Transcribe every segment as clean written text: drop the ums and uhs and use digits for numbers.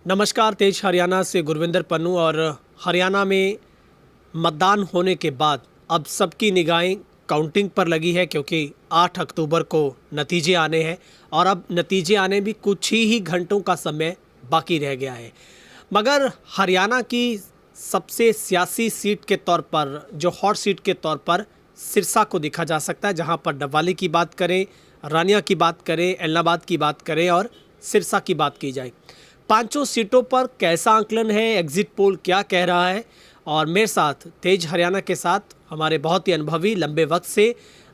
नमस्कार, तेज हरियाणा से गुरविंदर पन्नू। और हरियाणा में मतदान होने के बाद अब सबकी निगाहें काउंटिंग पर लगी है, क्योंकि 8 अक्टूबर को नतीजे आने हैं और अब नतीजे आने भी कुछ ही घंटों का समय बाकी रह गया है। मगर हरियाणा की सबसे सियासी सीट के तौर पर, जो हॉट सीट के तौर पर सिरसा को देखा जा सकता है, जहां पर डबवाली की बात करें, रानिया की बात करें, एलनाबाद की बात करें और सिरसा की बात की जाए। पांचों सीटों पर कैसा आंकलन है, एग्जिट पोल क्या कह रहा है। और मेरे साथ तेज हरियाणा के साथ हमारे बहुत ही अनुभवी लंबे वक्त से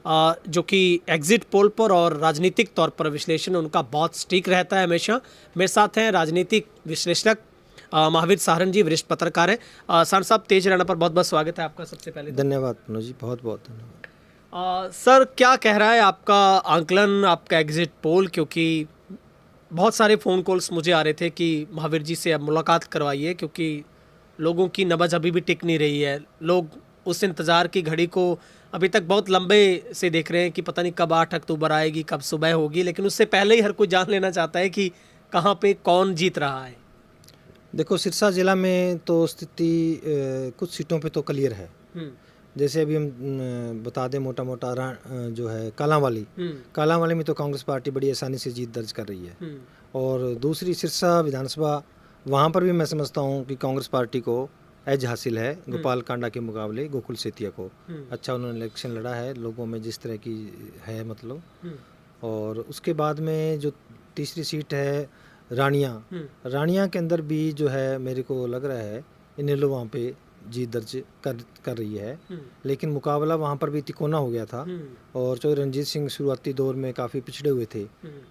जो कि एग्जिट पोल पर और राजनीतिक तौर पर विश्लेषण उनका बहुत सटीक रहता है हमेशा। मेरे साथ हैं राजनीतिक विश्लेषक महावीर साहरन जी, वरिष्ठ पत्रकार हैं। साहरन साहब, तेज हरियाणा पर बहुत बहुत स्वागत है आपका। सबसे पहले धन्यवाद पन्नू जी, बहुत बहुत धन्यवाद। सर, क्या कह रहा है आपका आंकलन, आपका एग्जिट पोल? क्योंकि बहुत सारे फ़ोन कॉल्स मुझे आ रहे थे कि महावीर जी से अब मुलाकात करवाइए, क्योंकि लोगों की नब्ज़ अभी भी टिक नहीं रही है। लोग उस इंतज़ार की घड़ी को अभी तक बहुत लंबे से देख रहे हैं कि पता नहीं कब 8 अक्टूबर आएगी, कब सुबह होगी, लेकिन उससे पहले ही हर कोई जान लेना चाहता है कि कहाँ पे कौन जीत रहा है। देखो, सिरसा ज़िला में तो स्थिति कुछ सीटों पे तो क्लियर है। जैसे अभी हम बता दें मोटा मोटा जो है कालांवाली में तो कांग्रेस पार्टी बड़ी आसानी से जीत दर्ज कर रही है। और दूसरी सिरसा विधानसभा, वहाँ पर भी मैं समझता हूँ कि कांग्रेस पार्टी को एज हासिल है गोपाल कांडा के मुकाबले गोकुल सेतिया को। अच्छा उन्होंने इलेक्शन लड़ा है, लोगों में जिस तरह की है मतलब। और उसके बाद में जो तीसरी सीट है रानिया के अंदर भी जो है मेरे को लग रहा है इनेलो वहाँ पे जीत दर्ज कर रही है। लेकिन मुकाबला वहाँ पर भी तिकोना हो गया था और चौधरी रणजीत सिंह शुरुआती दौर में काफ़ी पिछड़े हुए थे।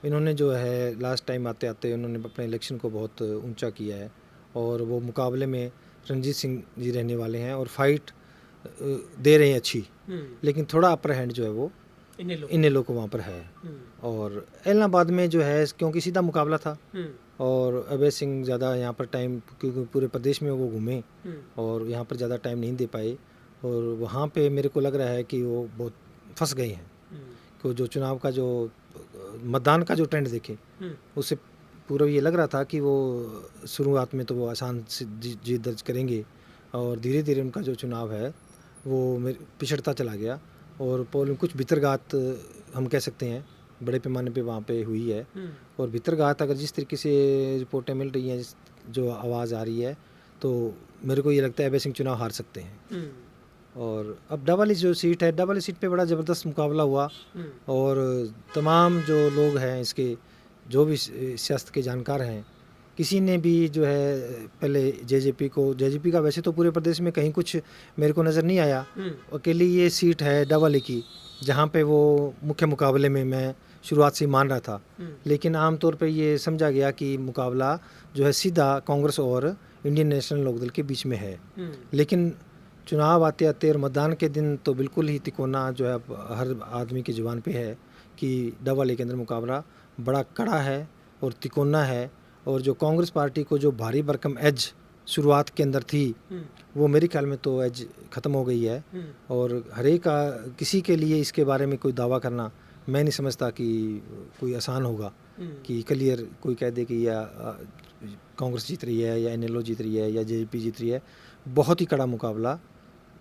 इन्होंने जो है लास्ट टाइम आते आते उन्होंने अपने इलेक्शन को बहुत ऊंचा किया है और वो मुकाबले में रणजीत सिंह जी रहने वाले हैं और फाइट दे रहे हैं अच्छी। लेकिन थोड़ा अपर हैंड जो है वो इनेलो को वहाँ पर है। और एलनाबाद में जो है क्योंकि सीधा मुकाबला था और अभय सिंह ज़्यादा यहाँ पर टाइम, क्योंकि पूरे प्रदेश में वो घूमे और यहाँ पर ज़्यादा टाइम नहीं दे पाए और वहाँ पे मेरे को लग रहा है कि वो बहुत फंस गए हैं। तो जो चुनाव का जो मतदान का जो ट्रेंड देखे उससे पूरा ये लग रहा था कि वो शुरुआत में तो वो आसान से जीत दर्ज करेंगे और धीरे धीरे उनका जो चुनाव है वो पिछड़ता चला गया और पोलिंग कुछ भीतरघात हम कह सकते हैं बड़े पैमाने पे वहाँ पे हुई है। और भीतरघात अगर जिस तरीके से रिपोर्टें मिल रही हैं, जो आवाज़ आ रही है, तो मेरे को ये लगता है अभय सिंह चुनाव हार सकते हैं। और अब डबवाली जो सीट है, डबवाली सीट पे बड़ा ज़बरदस्त मुकाबला हुआ और तमाम जो लोग हैं इसके, जो भी सियासत के जानकार हैं, किसी ने भी जो है पहले जेजेपी का वैसे तो पूरे प्रदेश में कहीं कुछ मेरे को नज़र नहीं आया। अकेली ये सीट है डबवाली की जहाँ पे वो मुख्य मुकाबले में मैं शुरुआत से मान रहा था। लेकिन आमतौर पे ये समझा गया कि मुकाबला जो है सीधा कांग्रेस और इंडियन नेशनल लोकदल के बीच में है। लेकिन चुनाव आते आते और मतदान के दिन तो बिल्कुल ही तिकोना जो है हर आदमी की जुबान पे है कि डबवाली के अंदर मुकाबला बड़ा कड़ा है और तिकोना है। और जो कांग्रेस पार्टी को जो भारी भरकम एज शुरुआत के अंदर थी वो मेरे ख्याल में तो एज ख़त्म हो गई है। और हरेक किसी के लिए इसके बारे में कोई दावा करना मैं नहीं समझता कि कोई आसान होगा कि क्लियर कोई कह दे कि या कांग्रेस जीत रही है या इनेलो जीत रही है या जेजेपी जीत रही है। बहुत ही कड़ा मुकाबला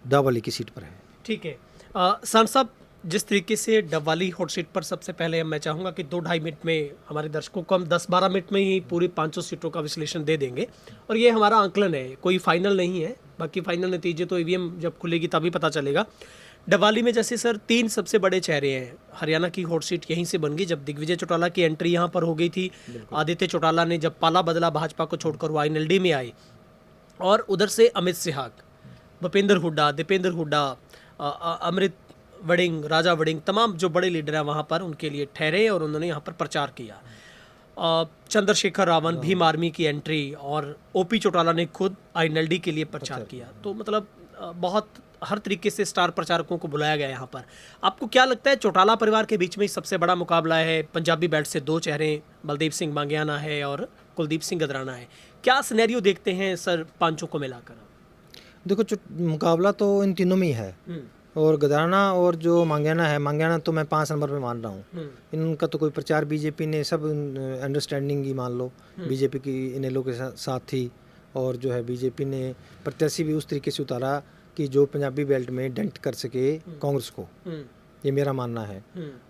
डबवाली की सीट पर है। ठीक है साहब साहब, जिस तरीके से डबवाली हॉट सीट पर सबसे पहले मैं चाहूँगा कि 2-2.5 मिनट में हमारे दर्शकों को हम 10-12 मिनट में ही पूरी 500 सीटों का विश्लेषण दे देंगे। और ये हमारा आंकलन है, कोई फाइनल नहीं है। बाकी फाइनल नतीजे तो ईवीएम जब खुलेगी तभी पता चलेगा। डबवाली में जैसे सर 3 सबसे बड़े चेहरे हैं। हरियाणा की हॉट सीट यहीं से बन गई जब दिग्विजय चौटाला की एंट्री यहाँ पर हो गई थी। आदित्य चौटाला ने जब पाला बदला भाजपा को छोड़कर वो INLD में आई। और उधर से अमित सिहाग, भूपेंद्र हुड्डा, दीपेंद्र हुड्डा, अमृत वड़िंग, राजा वड़िंग, तमाम जो बड़े लीडर हैं वहाँ पर उनके लिए ठहरे और उन्होंने यहाँ पर प्रचार किया। चंद्रशेखर रावण, भीम आर्मी की एंट्री और OP चौटाला ने खुद INLD के लिए प्रचार किया। तो मतलब बहुत हर तरीके से स्टार प्रचारकों को बुलाया गया यहाँ पर। आपको क्या लगता है चौटाला परिवार के बीच में सबसे बड़ा मुकाबला है? पंजाबी बेल्ट से 2 चेहरे, बलदेव सिंह मांगियाना है और कुलदीप सिंह गदराना है। क्या सिनेरियो देखते हैं सर पांचों को मिलाकर? देखो, मुकाबला तो इन तीनों में ही है। और गदाना और जो मांगाना है, मांगाना तो मैं 5 नंबर पे मान रहा हूँ। इनका तो कोई प्रचार बीजेपी ने सब अंडरस्टैंडिंग ही मान लो, बीजेपी की इनेलो के साथ थी। और जो है बीजेपी ने प्रत्याशी भी उस तरीके से उतारा कि जो पंजाबी बेल्ट में डेंट कर सके कांग्रेस को, ये मेरा मानना है।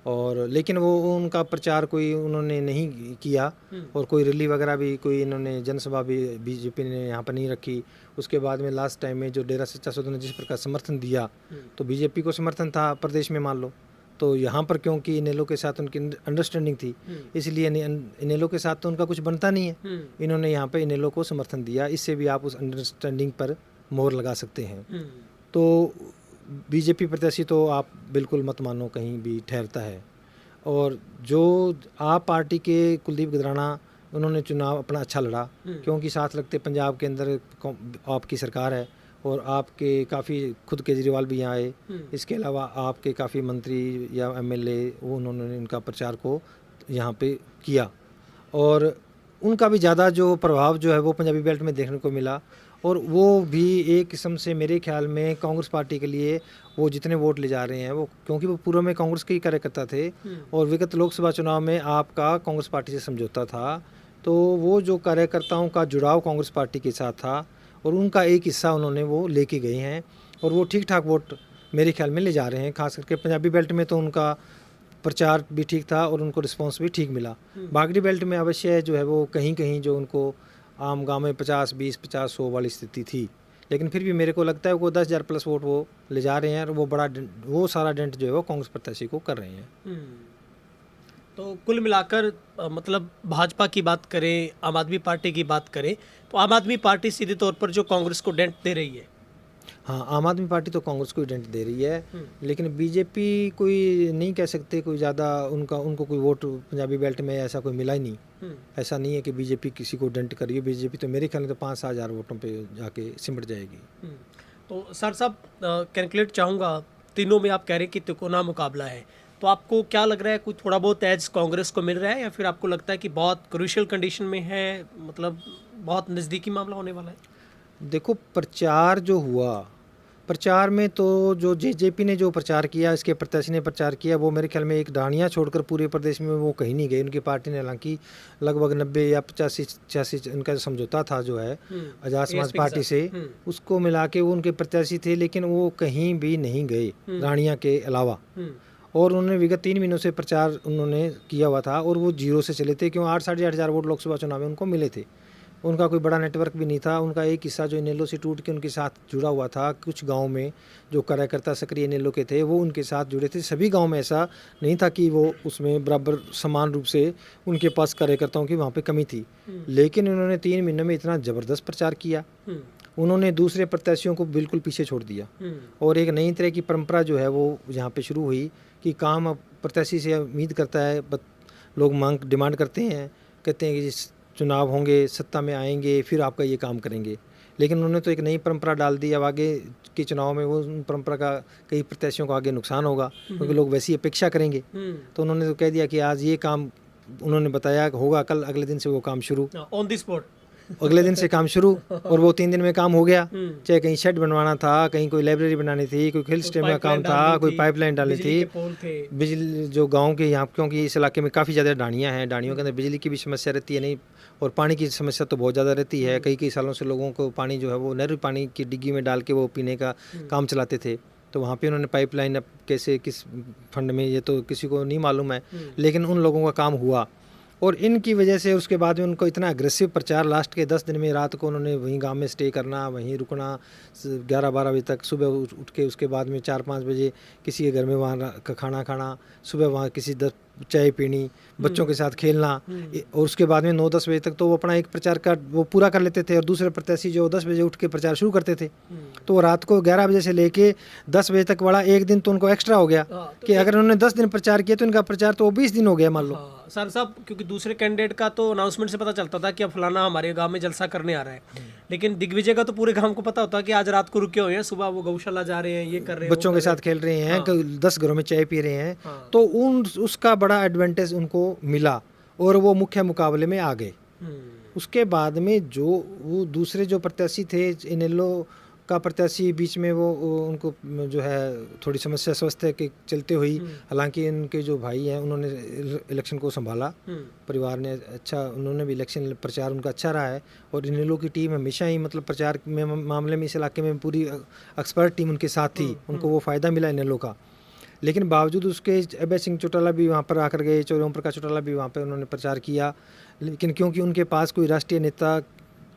और लेकिन वो उनका प्रचार कोई उन्होंने नहीं किया और कोई रैली वगैरह भी, कोई इन्होंने जनसभा भी बीजेपी ने यहाँ पर नहीं रखी। उसके बाद में लास्ट टाइम में जो डेरा सच्चा सौदा ने जिस प्रकार समर्थन दिया, तो बीजेपी को समर्थन था प्रदेश में मान लो, तो यहाँ पर क्योंकि इनेलो के साथ उनकी अंडरस्टैंडिंग थी, इसलिए इनेलो के साथ तो उनका कुछ बनता नहीं है, इन्होंने यहाँ पे इनेलो को समर्थन दिया। इससे भी आप उस अंडरस्टैंडिंग पर मोहर लगा सकते हैं। तो बीजेपी प्रत्याशी तो आप बिल्कुल मत मानो कहीं भी ठहरता है। और जो आप पार्टी के कुलदीप गदराना, उन्होंने चुनाव अपना अच्छा लड़ा, क्योंकि साथ लगते पंजाब के अंदर आपकी सरकार है और आपके काफ़ी, खुद केजरीवाल भी यहाँ आए, इसके अलावा आपके काफ़ी मंत्री या एमएलए वो उन्होंने इनका प्रचार को यहाँ पे किया और उनका भी ज़्यादा जो प्रभाव जो है वो पंजाबी बेल्ट में देखने को मिला। और वो भी एक किस्म से मेरे ख्याल में कांग्रेस पार्टी के लिए वो जितने वोट ले जा रहे हैं वो, क्योंकि वो पूर्व में कांग्रेस के ही कार्यकर्ता थे और विगत लोकसभा चुनाव में आपका कांग्रेस पार्टी से समझौता था, तो वो जो कार्यकर्ताओं का जुड़ाव कांग्रेस पार्टी के साथ था और उनका एक हिस्सा उन्होंने वो लेके गए हैं और वो ठीक ठाक वोट मेरे ख्याल में ले जा रहे हैं। खास करके पंजाबी बेल्ट में तो उनका प्रचार भी ठीक था और उनको रिस्पांस भी ठीक मिला। बागड़ी बेल्ट में अवश्य जो है वो कहीं कहीं जो उनको आम गांव में 50, 20, 50, 100 वाली स्थिति थी, लेकिन फिर भी मेरे को लगता है वो 10,000 प्लस वोट वो ले जा रहे हैं और वो सारा डेंट जो है वो कांग्रेस प्रत्याशी को कर रहे हैं। तो कुल मिलाकर मतलब भाजपा की बात करें, आम आदमी पार्टी की बात करें, तो आम आदमी पार्टी सीधे तौर पर जो कांग्रेस को डेंट दे रही है। हाँ, आम आदमी पार्टी तो कांग्रेस को ही डेंट दे रही है, लेकिन बीजेपी कोई नहीं कह सकते कोई ज़्यादा उनको कोई वोट पंजाबी बेल्ट में ऐसा कोई मिला ही नहीं। ऐसा नहीं है कि बीजेपी किसी को डेंट कर रही है। बीजेपी तो मेरे ख्याल में तो 5-6 हज़ार वोटों पे जाके सिमट जाएगी। तो सर साहब कैलकुलेट चाहूँगा, तीनों में आप कह रहे हैं कि तिकोना मुकाबला है, तो आपको क्या लग रहा है, कुछ थोड़ा बहुत एज कांग्रेस को मिल रहा है या फिर आपको लगता है कि बहुत क्रूशियल कंडीशन में है, मतलब बहुत नज़दीकी मामला होने वाला है? देखो, प्रचार जो हुआ, प्रचार में तो जो जेजेपी ने जो प्रचार किया, इसके प्रत्याशी ने प्रचार किया, वो मेरे ख्याल में एक डाणिया छोड़कर पूरे प्रदेश में वो कहीं नहीं गए। उनकी पार्टी ने हालांकि लगभग 90 या 85 इनका जो समझौता था जो है आज़ाद समाज पार्टी से, उसको मिला के वो उनके प्रत्याशी थे, लेकिन वो कहीं भी नहीं गए डाणिया के अलावा। और उन्होंने विगत 3 महीनों से प्रचार उन्होंने किया हुआ था और वो जीरो से चले थे, क्यों 8-8.5 हज़ार वोट लोकसभा चुनाव में उनको मिले थे। उनका कोई बड़ा नेटवर्क भी नहीं था। उनका एक हिस्सा जो इनेलो से टूट के उनके साथ जुड़ा हुआ था, कुछ गांव में जो कार्यकर्ता सक्रिय इनेलो के थे वो उनके साथ जुड़े थे। सभी गांव में ऐसा नहीं था कि वो उसमें बराबर समान रूप से उनके पास कार्यकर्ताओं की वहाँ पे कमी थी, लेकिन उन्होंने 3 महीनों में इतना ज़बरदस्त प्रचार किया, उन्होंने दूसरे प्रत्याशियों को बिल्कुल पीछे छोड़ दिया। और एक नई तरह की परंपरा जो है वो यहाँ पे शुरू हुई कि काम अब प्रत्याशी से उम्मीद करता है, लोग डिमांड करते हैं, कहते हैं कि चुनाव होंगे, सत्ता में आएंगे, फिर आपका ये काम करेंगे। लेकिन उन्होंने तो एक नई परंपरा डाल दी। अब आगे के चुनाव में वो उन परंपरा का कई प्रत्याशियों को आगे नुकसान होगा, क्योंकि लोग वैसी अपेक्षा करेंगे। तो उन्होंने तो कह दिया कि आज ये काम उन्होंने बताया होगा, कल अगले दिन से वो काम शुरू, ऑन द स्पॉट अगले दिन से काम शुरू। और वो 3 दिन में काम हो गया। चाहे कहीं शेड बनवाना था, कहीं कोई लाइब्रेरी बनानी थी, कोई हिल स्टेशन का काम था, कोई पाइपलाइन डालनी थी, बिजली जो गांव के यहाँ, क्योंकि इस इलाके में काफ़ी ज़्यादा डाणियाँ हैं, डाणियों के अंदर बिजली की भी समस्या रहती है, नहीं, और पानी की समस्या तो बहुत ज़्यादा रहती है। कई सालों से लोगों को पानी जो है वो नहर पानी की डिग्गी में डाल के वो पीने का काम चलाते थे। तो वहाँ पे उन्होंने पाइपलाइन अब कैसे, किस फंड में, ये तो किसी को नहीं मालूम है, लेकिन उन लोगों का काम हुआ। और इनकी वजह से उसके बाद में उनको इतना अग्रेसिव प्रचार, लास्ट के 10 दिन में रात को उन्होंने वहीं गांव में स्टे करना, वहीं रुकना 11-12 बजे तक, सुबह उठ के उसके बाद में 4-5 बजे किसी के घर में वहाँ का खाना खाना, सुबह वहाँ किसी चाय पीनी, बच्चों के साथ खेलना, और उसके बाद में 9-10 बजे तक तो वो अपना एक प्रचार का वो पूरा कर लेते थे। और दूसरे प्रत्याशी जो 10 बजे उठ के प्रचार शुरू करते थे, तो वो रात को 11 बजे से लेके 10 बजे तक वाला एक दिन तो उनको एक्स्ट्रा हो गया कि अगर उन्होंने 10 दिन प्रचार किया तो इनका प्रचार तो 20 दिन हो गया मान लो। सर साहब, क्योंकि दूसरे कैंडिडेट का तो अनाउंसमेंट से पता चलता था कि अब फलाना हमारे गांव में जलसा करने आ रहा है, लेकिन दिग्विजय का तो पूरे गांव को पता होता कि आज रात को रुके हुए हैं, सुबह वो गौशाला जा रहे हैं, ये कर रहे हैं, बच्चों के साथ खेल रहे हैं, 10 घरों में चाय पी रहे हैं। तो उसका बड़ा एडवांटेज उनको मिला और वो मुख्य मुकाबले में आ गए। उसके बाद में जो वो दूसरे जो प्रत्याशी थे इनेलो का प्रत्याशी बीच में वो उनको जो है थोड़ी समस्या स्वास्थ्य के चलते हुई, हालांकि उनके जो भाई हैं उन्होंने इलेक्शन को संभाला, परिवार ने अच्छा, उन्होंने भी इलेक्शन प्रचार उनका अच्छा रहा है। और इनेलो की टीम हमेशा ही मतलब प्रचार में मामले में इस इलाके में पूरी एक्सपर्ट टीम उनके साथ थी, उनको वो फ़ायदा मिला इनेलो का। लेकिन बावजूद उसके अभय सिंह चौटाला भी वहाँ पर आकर गए, ओम प्रकाश चौटाला भी वहाँ पर उन्होंने प्रचार किया, लेकिन क्योंकि उनके पास कोई राष्ट्रीय नेता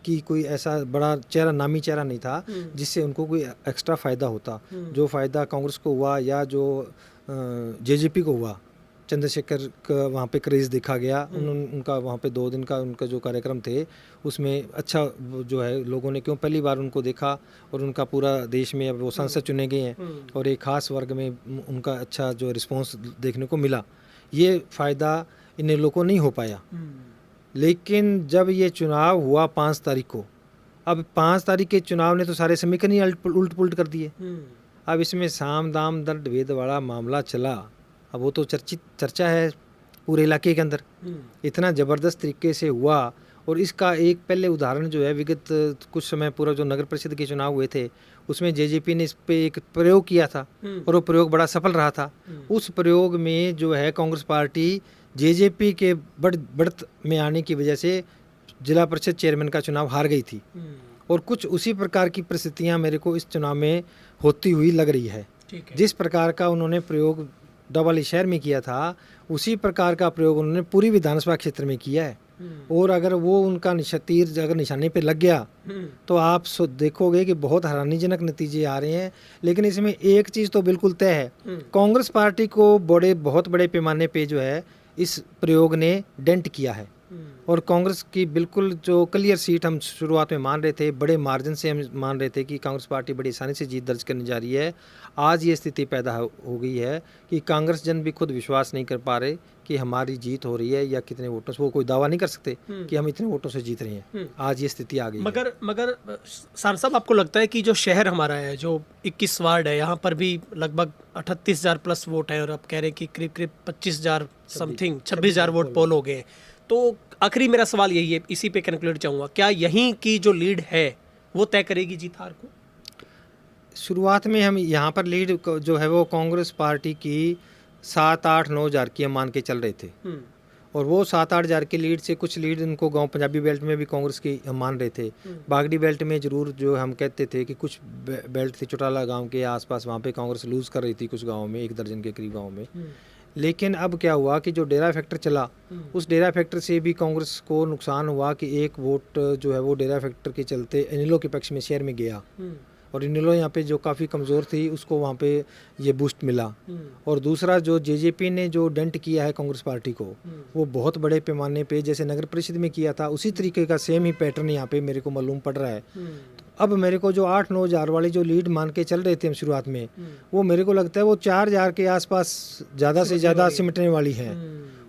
कि कोई ऐसा बड़ा चेहरा, नामी चेहरा नहीं था जिससे उनको कोई एक्स्ट्रा फ़ायदा होता। जो फ़ायदा कांग्रेस को हुआ या जो जेजेपी को हुआ, चंद्रशेखर का वहाँ पे क्रेज़ देखा गया, उनका वहाँ पे 2 दिन का उनका जो कार्यक्रम थे उसमें अच्छा जो है लोगों ने क्यों पहली बार उनको देखा, और उनका पूरा देश में अब वो सांसद चुने गए हैं और एक ख़ास वर्ग में उनका अच्छा जो रिस्पॉन्स देखने को मिला। ये फ़ायदा इन लोगों को नहीं हो पाया। लेकिन जब ये चुनाव हुआ 5 तारीख को, अब 5 तारीख के चुनाव ने तो सारे समीकरण ही उल्ट पुलट कर दिए। अब इसमें साम दाम दंड भेद वाला मामला चला, अब वो तो चर्चा है पूरे इलाके के अंदर, इतना ज़बरदस्त तरीके से हुआ। और इसका एक पहले उदाहरण जो है विगत कुछ समय पूरा जो नगर परिषद के चुनाव हुए थे उसमें जेजेपी ने इस पे एक प्रयोग किया था और वो प्रयोग बड़ा सफल रहा था। उस प्रयोग में जो है कांग्रेस पार्टी जेजेपी के बढ़त में आने की वजह से जिला परिषद चेयरमैन का चुनाव हार गई थी, और कुछ उसी प्रकार की परिस्थितियां मेरे को इस चुनाव में होती हुई लग रही है। जिस प्रकार का उन्होंने प्रयोग डबवाली शहर में किया था, उसी प्रकार का प्रयोग उन्होंने पूरी विधानसभा क्षेत्र में किया है। और अगर वो उनका तीर अगर निशाने पे लग गया तो आप देखोगे कि बहुत हैरानीजनक नतीजे आ रहे हैं। लेकिन इसमें एक चीज़ तो बिल्कुल तय है, कांग्रेस पार्टी को बहुत बड़े पैमाने पे जो है इस प्रयोग ने डेंट किया है। और कांग्रेस की बिल्कुल जो क्लियर सीट हम शुरुआत में मान रहे थे, बड़े मार्जिन से हम मान रहे थे कि कांग्रेस पार्टी बड़ी आसानी से जीत दर्ज करने जा रही है, आज ये स्थिति पैदा हो गई है कि कांग्रेस जन भी खुद विश्वास नहीं कर पा रहे कि हमारी जीत हो रही है या कितने वोटों से। वो कोई दावा नहीं कर सकते कि हम इतने वोटों से जीत रहे हैं। आज ये स्थिति आ गई मगर सार साहब, आपको लगता है कि जो शहर हमारा है, जो 21 वार्ड है, यहाँ पर भी लगभग 38,000 प्लस वोट है, और आप कह रहे हैं कि करीब 25,000 समथिंग 26,000 वोट पोल हो गए। तो आखिरी मेरा सवाल यही है, इसी पे कंक्लूड चाहूँगा, क्या यहीं की जो लीड है वो तय करेगी जीत हार को? शुरुआत में हम यहाँ पर लीड जो है वो कांग्रेस पार्टी की 7-8-9 हज़ार की हम मान के चल रहे थे, और वो 7-8 हज़ार की लीड से कुछ लीड उनको गांव पंजाबी बेल्ट में भी कांग्रेस की हम मान रहे थे। बागड़ी बेल्ट में जरूर जो हम कहते थे कि कुछ बेल्ट थी चौटाला गांव के आसपास, वहाँ पे कांग्रेस लूज़ कर रही थी कुछ गाँव में, 1 दर्जन के करीब गाँव में। लेकिन अब क्या हुआ कि जो डेरा फैक्टर चला, उस डेरा फैक्टर से भी कांग्रेस को नुकसान हुआ कि एक वोट जो है वो डेरा फैक्टर के चलते इनेलो के पक्ष में शहर में गया, और इनेलो यहाँ पे जो काफ़ी कमज़ोर थी उसको वहाँ पे ये बूस्ट मिला। और दूसरा जो जेजेपी ने जो डेंट किया है कांग्रेस पार्टी को, वो बहुत बड़े पैमाने पे जैसे नगर परिषद में किया था उसी तरीके का सेम ही पैटर्न यहाँ पे मेरे को मालूम पड़ रहा है। अब मेरे को जो 8-9 हज़ार वाली जो लीड मान के चल रहे थे हम शुरुआत में, वो मेरे को लगता है वो 4 हज़ार के आसपास ज़्यादा से ज़्यादा सिमटने वाली है।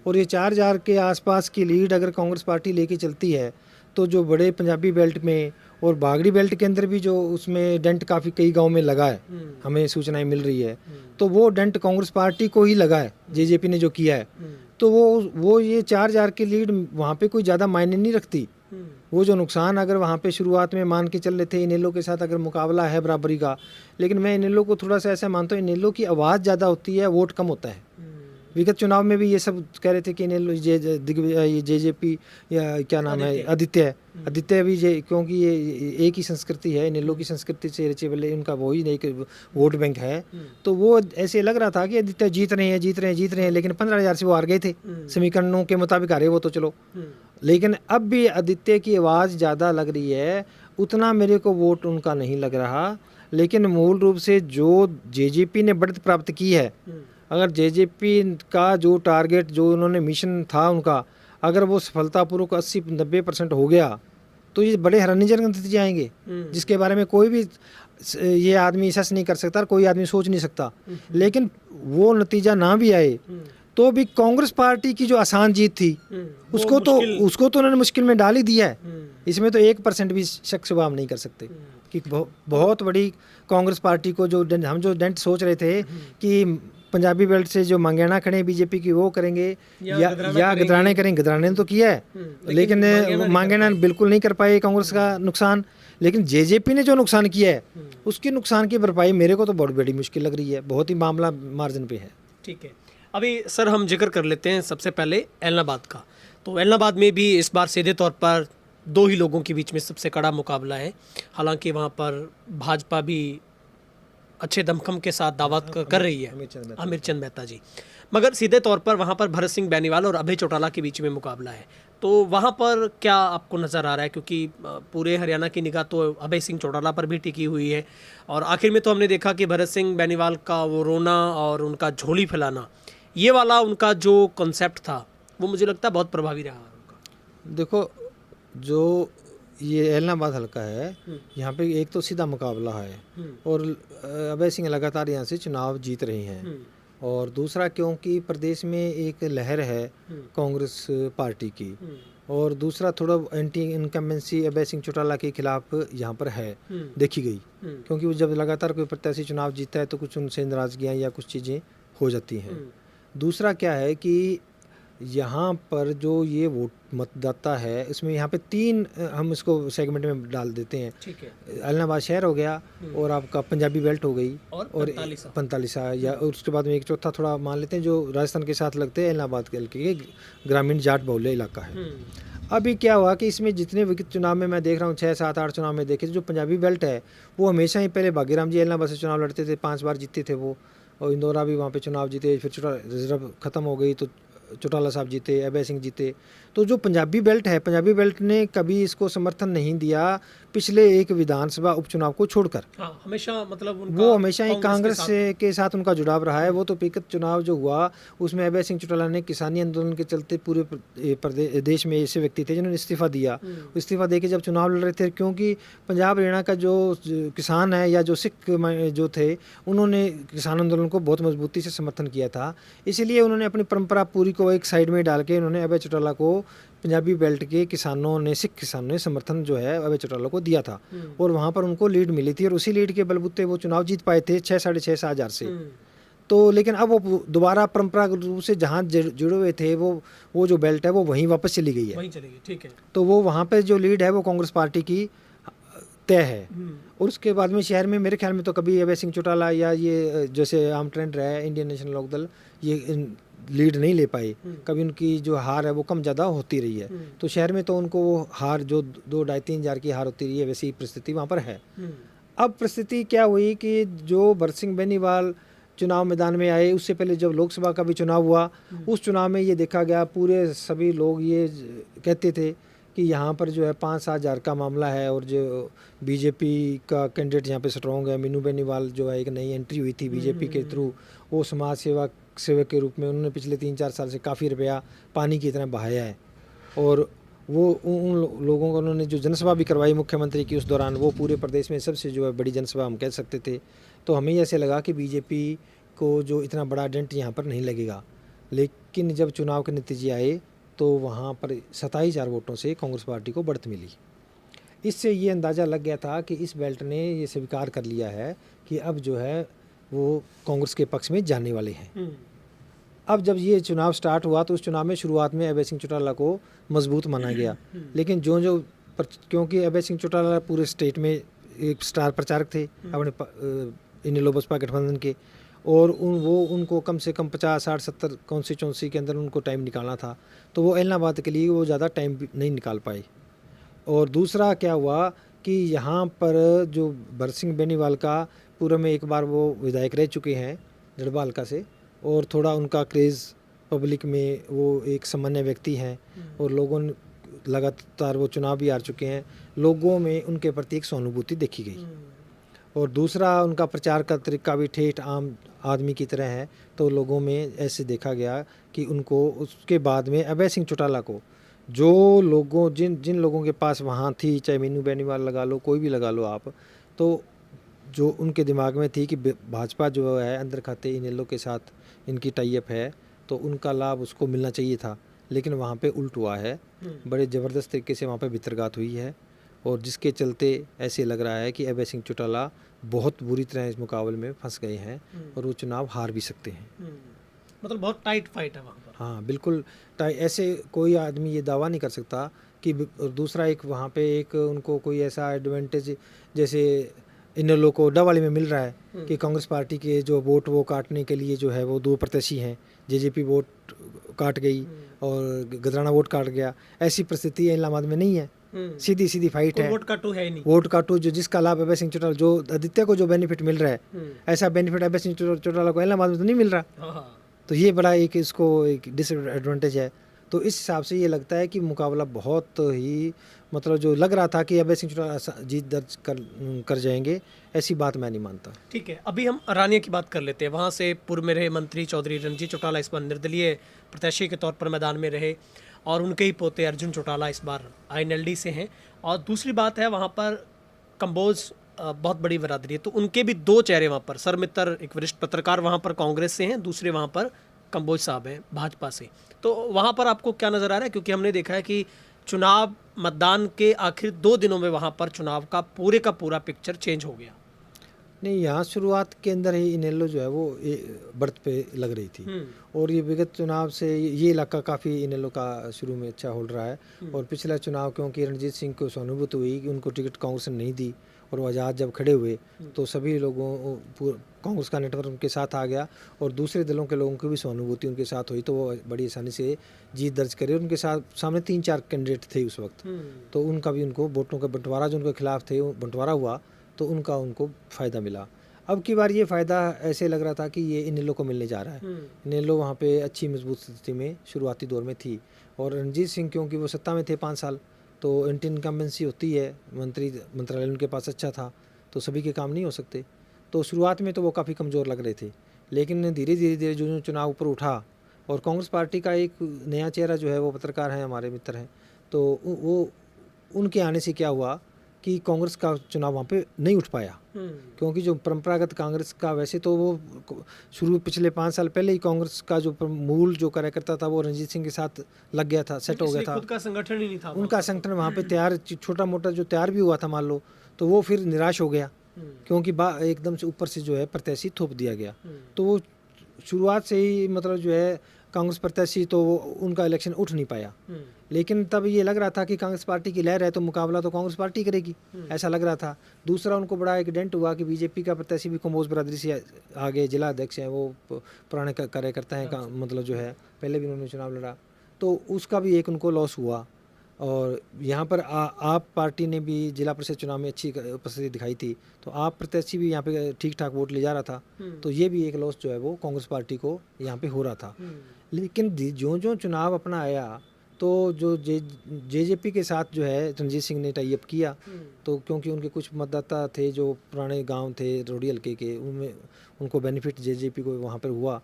और ये 4 हज़ार के आसपास की लीड अगर कांग्रेस पार्टी लेके चलती है तो जो बड़े पंजाबी बेल्ट में और बागड़ी बेल्ट के अंदर भी जो उसमें डेंट काफ़ी कई गांव में लगा है, हमें सूचनाएं मिल रही है, तो वो डेंट कांग्रेस पार्टी को ही लगा है, जेजेपी ने जो किया है। तो वो ये 4 हज़ार की लीड वहाँ पे कोई ज़्यादा मायने नहीं रखती। वो जो नुकसान अगर वहाँ पे शुरुआत में मान के चल रहे थे इनेलो के साथ अगर मुकाबला है बराबरी का, लेकिन मैं इनेलो को थोड़ा सा ऐसा मानता हूँ, इनेलो की आवाज़ ज़्यादा होती है, वोट कम होता है। विगत चुनाव में भी ये सब कह रहे थे कि इनेलो ये जेजेपी या क्या नाम है आदित्य भी क्योंकि ये एक ही संस्कृति है, इनेलो की संस्कृति से रचे बल्ले उनका वही एक वोट बैंक है। तो वो ऐसे लग रहा था कि आदित्य जीत रहे हैं, लेकिन 15,000 से वो हार गए थे समीकरणों के मुताबिक हारे वो तो चलो। लेकिन अब भी आदित्य की आवाज़ ज़्यादा लग रही है, उतना मेरे को वोट उनका नहीं लग रहा। लेकिन मूल रूप से जो जेजेपी ने बढ़त प्राप्त की है, अगर जेजेपी का जो टारगेट जो उन्होंने मिशन था उनका, अगर वो सफलतापूर्वक 80-90% हो गया तो ये बड़े हैरानीजनक नतीजे आएंगे, जिसके बारे में कोई भी ये आदमी सच नहीं कर सकता, कोई आदमी सोच नहीं सकता। लेकिन वो नतीजा ना भी आए तो भी कांग्रेस पार्टी की जो आसान जीत थी उसको तो उन्होंने मुश्किल में डाल ही दिया है। इसमें तो 1% भी शक शुबा हम नहीं कर सकते कि बहुत बड़ी कांग्रेस पार्टी को जो हम जो डेंट सोच रहे थे कि पंजाबी बेल्ट से जो मांगेना खड़े हैं बीजेपी की वो करेंगे या गदराने करेंगे। गदराने ने तो किया है, लेकिन मांगेना बिल्कुल नहीं कर पाए कांग्रेस का नुकसान। लेकिन जेजेपी ने जो नुकसान किया है उसके नुकसान की भरपाई मेरे को तो बहुत बड़ी मुश्किल लग रही है, बहुत ही मामला मार्जिन पे है। ठीक है, अभी सर हम जिक्र कर लेते हैं सबसे पहले एलनाबाद का। तो एलनाबाद में भी इस बार सीधे तौर पर दो ही लोगों के बीच में सबसे कड़ा मुकाबला है। हालांकि वहाँ पर भाजपा भी अच्छे दमखम के साथ दावा कर रही है, आमिर चंद मेहता जी, मगर सीधे तौर पर वहाँ पर भरत सिंह बेनीवाल और अभय चौटाला के बीच में मुकाबला है। तो वहाँ पर क्या आपको नज़र आ रहा है, क्योंकि पूरे हरियाणा की निगाह तो अभय सिंह चौटाला पर भी टिकी हुई है, और आखिर में तो हमने देखा कि भरत सिंह बेनीवाल का वो रोना और उनका झोली फैलाना, ये वाला उनका जो कॉन्सेप्ट था वो मुझे लगता है बहुत प्रभावी रहा उनका। देखो, जो ये एलनाबाद हल्का है, यहाँ पे एक तो सीधा मुकाबला है और अभय सिंह लगातार यहाँ से चुनाव जीत रहे हैं, और दूसरा क्योंकि प्रदेश में एक लहर है कांग्रेस पार्टी की, और दूसरा थोड़ा एंटी इनकम्बेंसी अभय सिंह चौटाला के खिलाफ यहाँ पर है देखी गई, क्योंकि वो जब लगातार कोई प्रत्याशी चुनाव जीतता है तो कुछ उनसे नाराजगियाँ या कुछ चीज़ें हो जाती हैं। दूसरा क्या है कि यहाँ पर जो ये वोट मतदाता है इसमें यहाँ पे तीन हम इसको सेगमेंट में डाल देते हैं। ठीक है, एलनाबाद शहर हो गया और आपका पंजाबी बेल्ट हो गई और पैंतालीसा, या उसके बाद में एक चौथा थोड़ा मान लेते हैं जो राजस्थान के साथ लगते हैं, एलनाबाद के हल्के के ग्रामीण जाट बहुल्य इलाका है। अभी क्या हुआ कि इसमें जितने विकट चुनाव में मैं देख रहा हूँ 6, 7, 8 चुनाव में देखे, जो पंजाबी बेल्ट है वो हमेशा ही, पहले भाग्यराम जी एलनाबाद से चुनाव लड़ते थे, 5 बार जीते थे वो, और इंदौरा भी वहाँ पे चुनाव जीते, फिर रिजर्व खत्म हो गई तो चौटाला साहब जीते, अभय सिंह जीते। तो जो पंजाबी बेल्ट है, पंजाबी बेल्ट ने कभी इसको समर्थन नहीं दिया पिछले एक विधानसभा उपचुनाव को छोड़कर। हाँ, हमेशा मतलब उनका वो हमेशा ही कांग्रेस के साथ उनका जुड़ाव रहा है। वो तो पिकत चुनाव जो हुआ उसमें अभय सिंह चौटाला ने किसानी आंदोलन के चलते पूरे देश में ऐसे व्यक्ति थे जिन्होंने इस्तीफा दिया। इस्तीफा देके जब चुनाव लड़ रहे थे, क्योंकि पंजाब हरियाणा का जो किसान है या जो सिख जो थे उन्होंने किसान आंदोलन को बहुत मजबूती से समर्थन किया था, इसलिए उन्होंने अपनी परंपरा पूरी को एक साइड में डाल के उन्होंने अभय चौटाला को, पंजाबी बेल्ट के किसानों ने, सिख किसानों ने समर्थन जो है अभय चौटाला को दिया था, और वहाँ पर उनको लीड मिली थी, और उसी लीड के बलबूते वो चुनाव जीत पाए थे 6, 6.5 हज़ार से। तो लेकिन अब वो दोबारा परंपरागत रूप से जहाँ जुड़े हुए थे वो जो बेल्ट है वो वहीं वापस चली गई है, वहीं चली गई। ठीक है, तो वो वहाँ पे जो लीड है वो कांग्रेस पार्टी की तय है। और उसके बाद में शहर में मेरे ख्याल में तो कभी अभय सिंह चौटाला या ये जैसे आम ट्रेंड रहा है इंडियन नेशनल लोकदल, ये लीड नहीं ले पाए, कभी उनकी जो हार है वो कम ज़्यादा होती रही है। तो शहर में तो उनको वो हार जो 2, 2.5, 3 हज़ार की हार होती रही है, वैसी परिस्थिति वहाँ पर है। अब परिस्थिति क्या हुई कि जो भरत सिंह बेनीवाल चुनाव मैदान में आए, उससे पहले जब लोकसभा का भी चुनाव हुआ, उस चुनाव में ये देखा गया, पूरे सभी लोग ये कहते थे कि यहाँ पर जो है 5-7 हज़ार का मामला है, और जो बीजेपी का कैंडिडेट यहाँ पे स्ट्रॉन्ग है, मीनू बेनीवाल जो है, एक नई एंट्री हुई थी बीजेपी के थ्रू, वो समाज सेवक के रूप में उन्होंने पिछले 3-4 साल से काफ़ी रुपया पानी की तरह बहाया है, और वो उन लोगों को उन्होंने जो जनसभा भी करवाई मुख्यमंत्री की उस दौरान, वो पूरे प्रदेश में सबसे जो है बड़ी जनसभा हम कह सकते थे। तो हमें ऐसे लगा कि बीजेपी को जो इतना बड़ा डेंट यहाँ पर नहीं लगेगा, लेकिन जब चुनाव के नतीजे आए तो वहाँ पर 27 हज़ार वोटों से कांग्रेस पार्टी को बढ़त मिली। इससे ये अंदाज़ा लग गया था कि इस बेल्ट ने ये स्वीकार कर लिया है कि अब जो है वो कांग्रेस के पक्ष में जाने वाले हैं। अब जब ये चुनाव स्टार्ट हुआ तो उस चुनाव में शुरुआत में अभय सिंह चौटाला को मजबूत माना गया, लेकिन क्योंकि अभय सिंह चौटाला पूरे स्टेट में एक स्टार प्रचारक थे अपने इनेलो बसपा गठबंधन के, और उनको कम से कम 50, 60, 70 कॉन्स्टिट्यूंसी के अंदर उनको टाइम निकालना था, तो वो एलनाबाद के लिए वो ज़्यादा टाइम नहीं निकाल पाए। और दूसरा क्या हुआ कि यहाँ पर जो भरत सिंह बेनीवाल का पूर्व में एक बार वो विधायक रह चुके हैं जड़बा हल्का से, और थोड़ा उनका क्रेज़ पब्लिक में, वो एक सामान्य व्यक्ति हैं, और लोगों ने लगातार वो चुनाव भी हार चुके हैं, लोगों में उनके प्रति एक सहानुभूति देखी गई। और दूसरा उनका प्रचार का तरीका भी ठेठ आम आदमी की तरह है, तो लोगों में ऐसे देखा गया कि उनको उसके बाद में अभय सिंह चौटाला को जिन लोगों के पास वहाँ थी, चाहे मीनू बेनीवाल लगा लो, कोई भी लगा लो आप, तो जो उनके दिमाग में थी कि भाजपा जो है अंदर खाते इनेलो के साथ इनकी टाई अप है, तो उनका लाभ उसको मिलना चाहिए था, लेकिन वहाँ पे उल्ट हुआ है, बड़े ज़बरदस्त तरीके से वहाँ पे भितरघात हुई है। और जिसके चलते ऐसे लग रहा है कि अभय सिंह चौटाला बहुत बुरी तरह इस मुकाबले में फंस गए हैं और वो चुनाव हार भी सकते हैं। मतलब बहुत टाइट फाइट है वहाँ पर। हाँ बिल्कुल, ऐसे कोई आदमी ये दावा नहीं कर सकता कि और दूसरा एक वहाँ पे एक उनको कोई ऐसा एडवांटेज जैसे इन लोगों को डबवाली में मिल रहा है कि कांग्रेस पार्टी के जो वोट वो काटने के लिए जो है वो 2 प्रत्याशी हैं, जेजेपी वोट काट गई और गदराना वोट काट गया, ऐसी परिस्थिति इलाहाबाद में नहीं है। सीधी सीधी फाइट है, वोट काटू है ही नहीं। वोट काटो जो जिसका लाभ अभय सिंह चौटाला जो आदित्य को जो बेनिफिट मिल रहा है ऐसा बेनिफिट अभय सिंह चौटाला को इलाहाबाद में तो नहीं मिल रहा। तो ये बड़ा एक इसको एक डिसएडवांटेज है। तो इस हिसाब से ये लगता है कि मुकाबला बहुत ही मतलब जो लग रहा था कि अभय सिंह चौटाला जीत दर्ज कर जाएंगे, ऐसी बात मैं नहीं मानता। ठीक है, अभी हम रानिया की बात कर लेते हैं। वहाँ से पूर्व में रहे मंत्री चौधरी रणजीत चौटाला इस बार निर्दलीय प्रत्याशी के तौर पर मैदान में रहे और उनके ही पोते अर्जुन चौटाला इस बार INLD से हैं। और दूसरी बात है वहाँ पर कंबोज बहुत बड़ी बरादरी है, तो उनके भी 2 चेहरे वहाँ पर। सर मित्तर एक वरिष्ठ पत्रकार वहाँ पर कांग्रेस से हैं, दूसरे वहाँ पर कंबोज साहब हैं भाजपा से। तो वहाँ पर आपको क्या नज़र आ रहा है? क्योंकि हमने देखा है कि चुनाव मतदान के आखिर 2 दिनों में वहाँ पर चुनाव का पूरा पिक्चर चेंज हो गया। नहीं, यहाँ शुरुआत के अंदर ही इनेलो जो है वो बढ़त पे लग रही थी और ये विगत चुनाव से ये इलाका काफ़ी इनेलो का शुरू में अच्छा हो रहा है। और पिछला चुनाव क्योंकि रणजीत सिंह को सहानुभूति हुई कि उनको टिकट कांग्रेस ने नहीं दी और वो आज़ाद जब खड़े हुए तो सभी लोगों कांग्रेस का नेटवर्क उनके साथ आ गया और दूसरे दलों के लोगों की भी सहानुभूति उनके साथ हुई, तो वो बड़ी आसानी से जीत दर्ज करे। उनके साथ सामने 3-4 कैंडिडेट थे उस वक्त, तो उनका भी उनको वोटों का बंटवारा जो उनके खिलाफ थे बंटवारा हुआ तो उनको फ़ायदा मिला। अब की बार ये फ़ायदा ऐसे लग रहा था कि ये इनेलो को मिलने जा रहा है। इनेलो वहाँ पे अच्छी मजबूत स्थिति में शुरुआती दौर में थी और रणजीत सिंह क्योंकि वो सत्ता में थे 5 साल तो एंटी इनकम्बेंसी होती है, मंत्रालय उनके पास अच्छा था तो सभी के काम नहीं हो सकते। तो शुरुआत में तो वो काफ़ी कमज़ोर लग रहे थे, लेकिन धीरे धीरे जो चुनाव ऊपर उठा और कांग्रेस पार्टी का एक नया चेहरा जो है वो पत्रकार हैं, हमारे मित्र हैं, तो वो उनके आने से क्या हुआ कि कांग्रेस का चुनाव वहाँ पे नहीं उठ पाया क्योंकि जो परंपरागत कांग्रेस का वैसे तो वो शुरू पिछले 5 साल पहले ही कांग्रेस का जो मूल जो कार्यकर्ता था वो रणजीत सिंह के साथ लग गया था, सेट हो गया था। खुद का संगठन ही नहीं था, उनका संगठन वहाँ पे तैयार छोटा मोटा जो तैयार भी हुआ था मान लो, तो वो फिर निराश हो गया क्योंकि एकदम से ऊपर से जो है प्रत्याशी थोप दिया गया। तो वो शुरुआत से ही मतलब जो है कांग्रेस प्रत्याशी तो उनका इलेक्शन उठ नहीं पाया, लेकिन तब ये लग रहा था कि कांग्रेस पार्टी की लहर है तो मुकाबला तो कांग्रेस पार्टी करेगी, ऐसा लग रहा था। दूसरा उनको बड़ा एक डेंट हुआ कि बीजेपी का प्रत्याशी भी कंबोज बरादरी से आगे जिला अध्यक्ष हैं, वो पुराने कार्यकर्ता हैं, मतलब जो है पहले भी उन्होंने चुनाव लड़ा, तो उसका भी एक उनको लॉस हुआ। और यहाँ पर आप पार्टी ने भी जिला परिषद चुनाव में अच्छी उपस्थिति दिखाई थी, तो आप प्रत्याशी भी यहाँ पे ठीक ठाक वोट ले जा रहा था, तो ये भी एक लॉस जो है वो कांग्रेस पार्टी को यहाँ पे हो रहा था। लेकिन जो चुनाव अपना आया तो जो जेजेपी के साथ जो है रणजीत सिंह ने टाई अप किया, तो क्योंकि उनके कुछ मतदाता थे जो पुराने गांव थे रोडी हल्के के, उनमें उनको बेनिफिट जेजेपी को वहाँ पर हुआ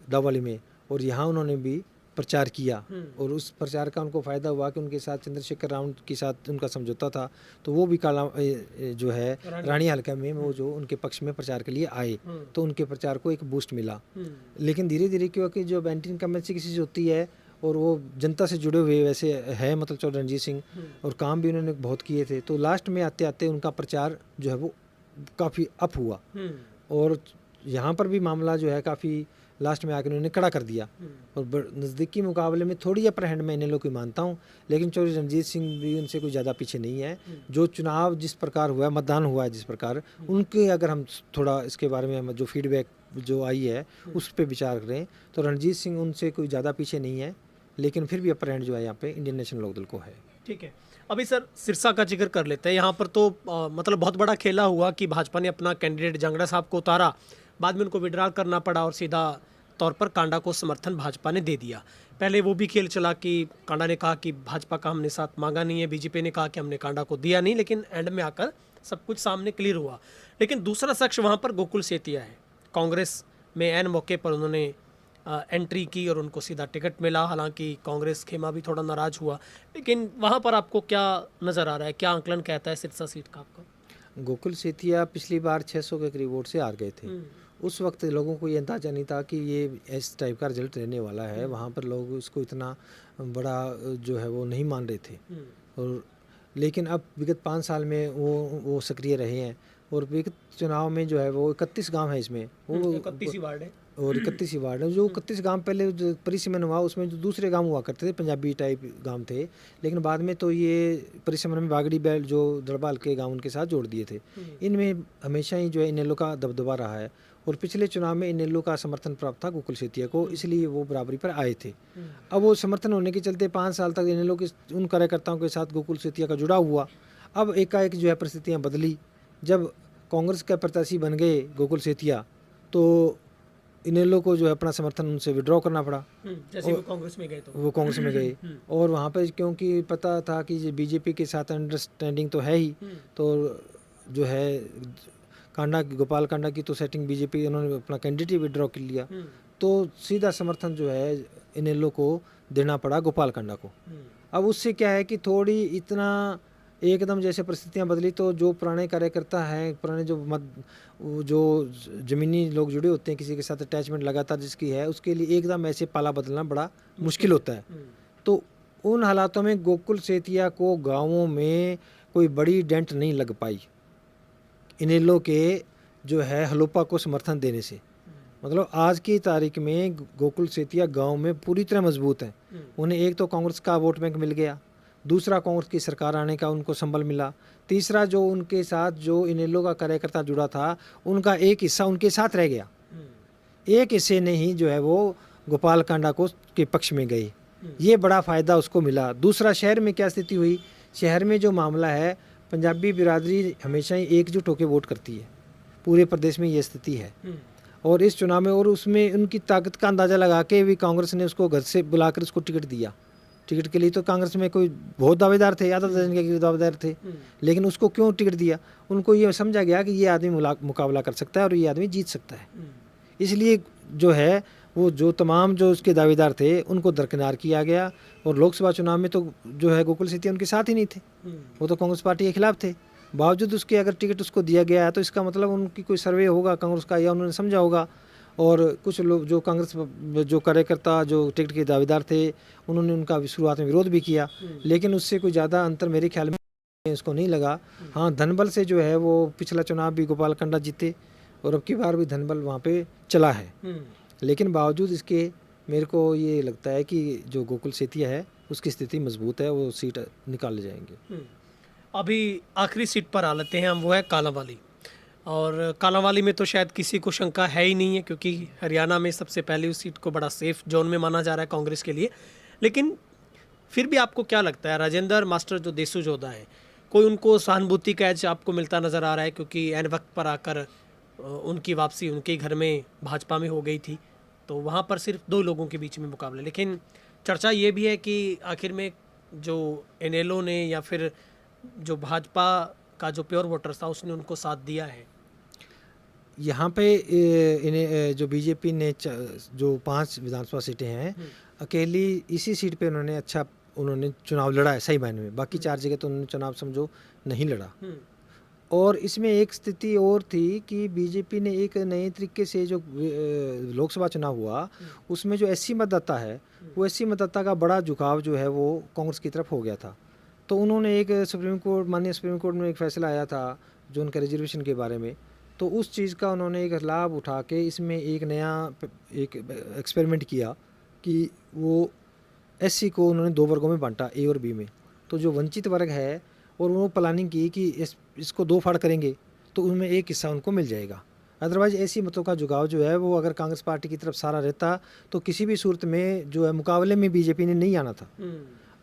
डबवाली में, और यहाँ उन्होंने भी प्रचार किया और उस प्रचार का उनको फ़ायदा हुआ कि उनके साथ चंद्रशेखर राउंड के साथ उनका समझौता था, तो वो भी काला जो है रानी हल्का में वो जो उनके पक्ष में प्रचार के लिए आए, तो उनके प्रचार को एक बूस्ट मिला। लेकिन धीरे धीरे क्योंकि जो एंटी इनकम्बेंसी की चीज़ होती है और वो जनता से जुड़े हुए वैसे है, मतलब चौधरी रणजीत सिंह, और काम भी उन्होंने बहुत किए थे, तो लास्ट में आते आते उनका प्रचार जो है वो काफ़ी अप हुआ और यहाँ पर भी मामला जो है काफ़ी लास्ट में आकर उन्होंने कड़ा कर दिया और नज़दीकी मुकाबले में थोड़ी अपर हैंड में इन लोगों की मानता हूँ, लेकिन चौधरी रणजीत सिंह भी उनसे कोई ज़्यादा पीछे नहीं है। जो चुनाव जिस प्रकार हुआ है, मतदान हुआ है जिस प्रकार, उनके अगर हम थोड़ा इसके बारे में जो फीडबैक जो आई है उस पर विचार करें तो रणजीत सिंह उनसे कोई ज़्यादा पीछे नहीं है, लेकिन फिर भी अपर हैंड जो है यहाँ पे इंडियन नेशनल लोकदल को है। ठीक है, अभी सर सिरसा का जिक्र कर लेते हैं। यहाँ पर तो मतलब बहुत बड़ा खेला हुआ कि भाजपा ने अपना कैंडिडेट जांगड़ा साहब को उतारा, बाद में उनको विड्रॉल करना पड़ा और सीधा तौर पर कांडा को समर्थन भाजपा ने दे दिया। पहले वो भी खेल चला कि कांडा ने कहा कि भाजपा का हमने साथ मांगा नहीं है, बीजेपी ने कहा कि हमने कांडा को दिया नहीं, लेकिन एंड में आकर सब कुछ सामने क्लियर हुआ। लेकिन दूसरा शख्स वहाँ पर गोकुल सेतिया है, कांग्रेस में एन मौके पर उन्होंने एंट्री की और उनको सीधा टिकट मिला। हालांकि कांग्रेस खेमा भी थोड़ा नाराज हुआ, लेकिन वहाँ पर आपको क्या नज़र आ रहा है, क्या आंकलन कहता है सिरसा सीट का आपका? गोकुल सेतिया पिछली बार 600 के करीब वोट से हार गए थे। उस वक्त लोगों को ये अंदाजा नहीं था कि ये इस टाइप का रिजल्ट रहने वाला है। वहाँ पर लोग उसको इतना बड़ा जो है वो नहीं मान रहे थे और लेकिन अब विगत 5 साल में वो सक्रिय रहे हैं। और विगत चुनाव में जो है वो 31 गांव है इसमें, वो 31 वार्ड है और 31 ही वार्ड है। जो 31 गांव पहले जो परिसीमन हुआ उसमें जो दूसरे गांव हुआ करते थे पंजाबी टाइप गांव थे, लेकिन बाद में तो ये परिसीमन में बागड़ी बेल्ट जो दड़बाल के गांव उनके साथ जोड़ दिए थे। इनमें हमेशा ही जो है इनेलो का दबदबा रहा है और पिछले चुनाव में इनेलो का समर्थन प्राप्त था गोकुल सेतिया को, इसलिए वो बराबरी पर आए थे। अब वो समर्थन होने के चलते 5 साल तक इनेलो के उन कार्यकर्ताओं के साथ गोकुल सेतिया का जुड़ा हुआ। अब एकाएक जो है परिस्थितियाँ बदली, जब कांग्रेस का प्रत्याशी बन गए गोकुल सेतिया तो इनेलो को जो है अपना समर्थन उनसे विड्रॉ करना पड़ा। जैसे वो कांग्रेस में गए तो वो कांग्रेस में गए और वहाँ पे क्योंकि पता था कि बीजेपी के साथ अंडरस्टैंडिंग तो है ही, तो जो है गोपाल कांडा की तो सेटिंग बीजेपी उन्होंने अपना कैंडिडेट विड्रॉ कर लिया, तो सीधा समर्थन जो है इनेलो को देना पड़ा गोपाल कांडा को। अब उससे क्या है कि थोड़ी इतना एकदम जैसे परिस्थितियां बदली तो जो पुराने कार्यकर्ता हैं, पुराने जो ज़मीनी लोग जुड़े होते हैं, किसी के साथ अटैचमेंट लगातार जिसकी है, उसके लिए एकदम ऐसे पाला बदलना बड़ा मुश्किल होता है। तो उन हालातों में गोकुल सेतिया को गांवों में कोई बड़ी डेंट नहीं लग पाई इनेलो के जो है हलोपा को समर्थन देने से। मतलब आज की तारीख में गोकुल सेतिया गांव में पूरी तरह मजबूत हैं। उन्हें एक तो कांग्रेस का वोट बैंक मिल गया, दूसरा कांग्रेस की सरकार आने का उनको संबल मिला, तीसरा जो उनके साथ जो इनेलो का कार्यकर्ता जुड़ा था उनका एक हिस्सा उनके साथ रह गया, एक हिस्से ने ही जो है वो गोपाल कांडा को के पक्ष में गए, ये बड़ा फ़ायदा उसको मिला। दूसरा शहर में क्या स्थिति हुई, शहर में जो मामला है पंजाबी बिरादरी हमेशा ही एकजुट होकर वोट करती है, पूरे प्रदेश में ये स्थिति है। और इस चुनाव में और उसमें उनकी ताकत का अंदाज़ा लगा के भी कांग्रेस ने उसको घर से बुलाकर उसको टिकट दिया। टिकट के लिए तो कांग्रेस में कोई बहुत दावेदार थे, आधा दर्जन के दावेदार थे, लेकिन उसको क्यों टिकट दिया, उनको ये समझा गया कि ये आदमी मुकाबला कर सकता है और ये आदमी जीत सकता है। इसलिए जो है वो जो तमाम जो उसके दावेदार थे उनको दरकिनार किया गया। और लोकसभा चुनाव में तो जो है गोकुल सेतिया उनके साथ ही नहीं थे, वो तो कांग्रेस पार्टी के खिलाफ थे। बावजूद उसके अगर टिकट उसको दिया गया है तो इसका मतलब उनकी कोई सर्वे होगा कांग्रेस का, या उन्होंने समझा होगा। और कुछ लोग जो कांग्रेस जो कार्यकर्ता जो टिकट के दावेदार थे उन्होंने उनका शुरुआत में विरोध भी किया, लेकिन उससे कोई ज़्यादा अंतर मेरे ख्याल में उसको नहीं लगा। हाँ, धनबल से जो है वो पिछला चुनाव भी गोपाल कांडा जीते और अब की बार भी धनबल वहाँ पे चला है, लेकिन बावजूद इसके मेरे को ये लगता है कि जो गोकुल सेतिया है उसकी स्थिति मजबूत है, वो सीट निकाल ले जाएंगे। अभी आखिरी सीट पर आ लेते हैं हम, वो है कालांवाली। और कालांवाली में तो शायद किसी को शंका है ही नहीं है, क्योंकि हरियाणा में सबसे पहले उस सीट को बड़ा सेफ जोन में माना जा रहा है कांग्रेस के लिए। लेकिन फिर भी आपको क्या लगता है, राजेंद्र मास्टर जो देसू जोधा है, कोई उनको सहानुभूति का एज आपको मिलता नज़र आ रहा है? क्योंकि एन वक्त पर आकर उनकी वापसी उनके घर में भाजपा में हो गई थी, तो वहाँ पर सिर्फ 2 लोगों के बीच में मुकाबला। लेकिन चर्चा ये भी है कि आखिर में जो इनेलो ने या फिर जो भाजपा का जो प्योर वोटर्स था उसने उनको साथ दिया है। यहाँ पे इन्हें जो बीजेपी ने जो 5 विधानसभा सीटें हैं, अकेली इसी सीट पे उन्होंने चुनाव लड़ा है सही मायने में। बाकी 4 जगह तो उन्होंने चुनाव समझो नहीं लड़ा। और इसमें एक स्थिति और थी कि बीजेपी ने एक नए तरीके से जो लोकसभा चुनाव हुआ उसमें जो एससी मतदाता है, वो एससी मतदाता का बड़ा झुकाव जो है वो कांग्रेस की तरफ हो गया था। तो उन्होंने एक माननीय सुप्रीम कोर्ट में एक फैसला आया था जो उनके रिजर्वेशन के बारे में, तो उस चीज़ का उन्होंने एक लाभ उठा के इसमें एक नया एक एक्सपेरिमेंट किया कि वो एससी को उन्होंने 2 वर्गों में बांटा, ए और बी में। तो जो वंचित वर्ग है और वो प्लानिंग की कि इसको 2 फाड़ करेंगे तो उनमें एक हिस्सा उनको मिल जाएगा। अदरवाइज़ ऐसी मतों का झुकाव जो है वो अगर कांग्रेस पार्टी की तरफ सारा रहता तो किसी भी सूरत में जो है मुकाबले में बीजेपी ने नहीं आना था।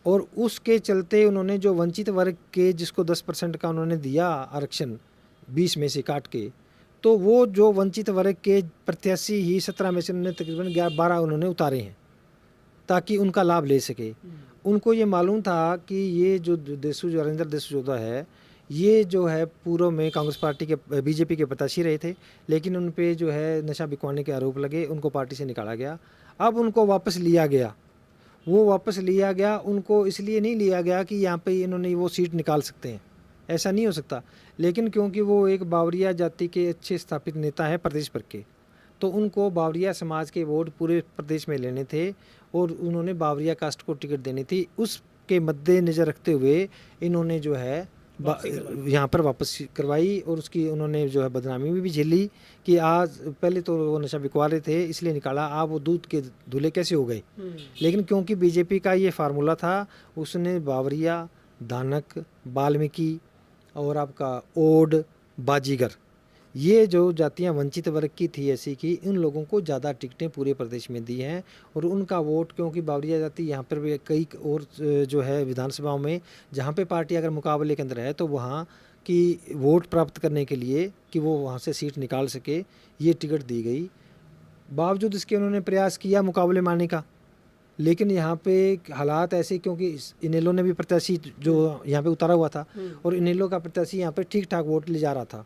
और उसके चलते उन्होंने जो वंचित वर्ग के जिसको 10% का उन्होंने दिया आरक्षण 20 में से काट के, तो वो जो वंचित वर्ग के प्रत्याशी ही 17 में से उन्होंने तकरीबन 12 उन्होंने उतारे हैं ताकि उनका लाभ ले सके। उनको ये मालूम था कि ये जो राजेंद्र देसू जोधा है ये जो है पूर्व में कांग्रेस पार्टी के बीजेपी के प्रत्याशी रहे थे, लेकिन उन पे जो है नशा बिकवाने के आरोप लगे, उनको पार्टी से निकाला गया। अब उनको वापस लिया गया, वो वापस लिया गया। उनको इसलिए नहीं लिया गया कि यहाँ पे इन्होंने वो सीट निकाल सकते हैं, ऐसा नहीं हो सकता, लेकिन क्योंकि वो एक बावरिया जाति के अच्छे स्थापित नेता हैं प्रदेश भर के, तो उनको बावरिया समाज के वोट पूरे प्रदेश में लेने थे और उन्होंने बावरिया कास्ट को टिकट देनी थी। उस के मद्देनज़र रखते हुए इन्होंने जो है यहाँ पर वापस करवाई, और उसकी उन्होंने जो है बदनामी भी झेली कि आज पहले तो वो नशा बिकवा रहे थे इसलिए निकाला, आप वो दूध के दूल्हे कैसे हो गए। लेकिन क्योंकि बीजेपी का ये फार्मूला था, उसने बावरिया, दानक, वाल्मीकि और आपका ओड, बाजीगर, ये जो जातियां वंचित वर्ग की थी ऐसी कि इन लोगों को ज़्यादा टिकटें पूरे प्रदेश में दी हैं, और उनका वोट, क्योंकि बावरिया जाति यहाँ पर भी कई और जो है विधानसभाओं में जहाँ पे पार्टी अगर मुकाबले के अंदर है तो वहाँ की वोट प्राप्त करने के लिए कि वो वहाँ से सीट निकाल सके, ये टिकट दी गई। बावजूद इसके उन्होंने प्रयास किया मुकाबले मारने का, लेकिन यहाँ पे हालात ऐसे, क्योंकि इनेलो ने भी प्रत्याशी जो यहाँ पे उतारा हुआ था और इनेलो का प्रत्याशी यहाँ पे ठीक ठाक वोट ले जा रहा था,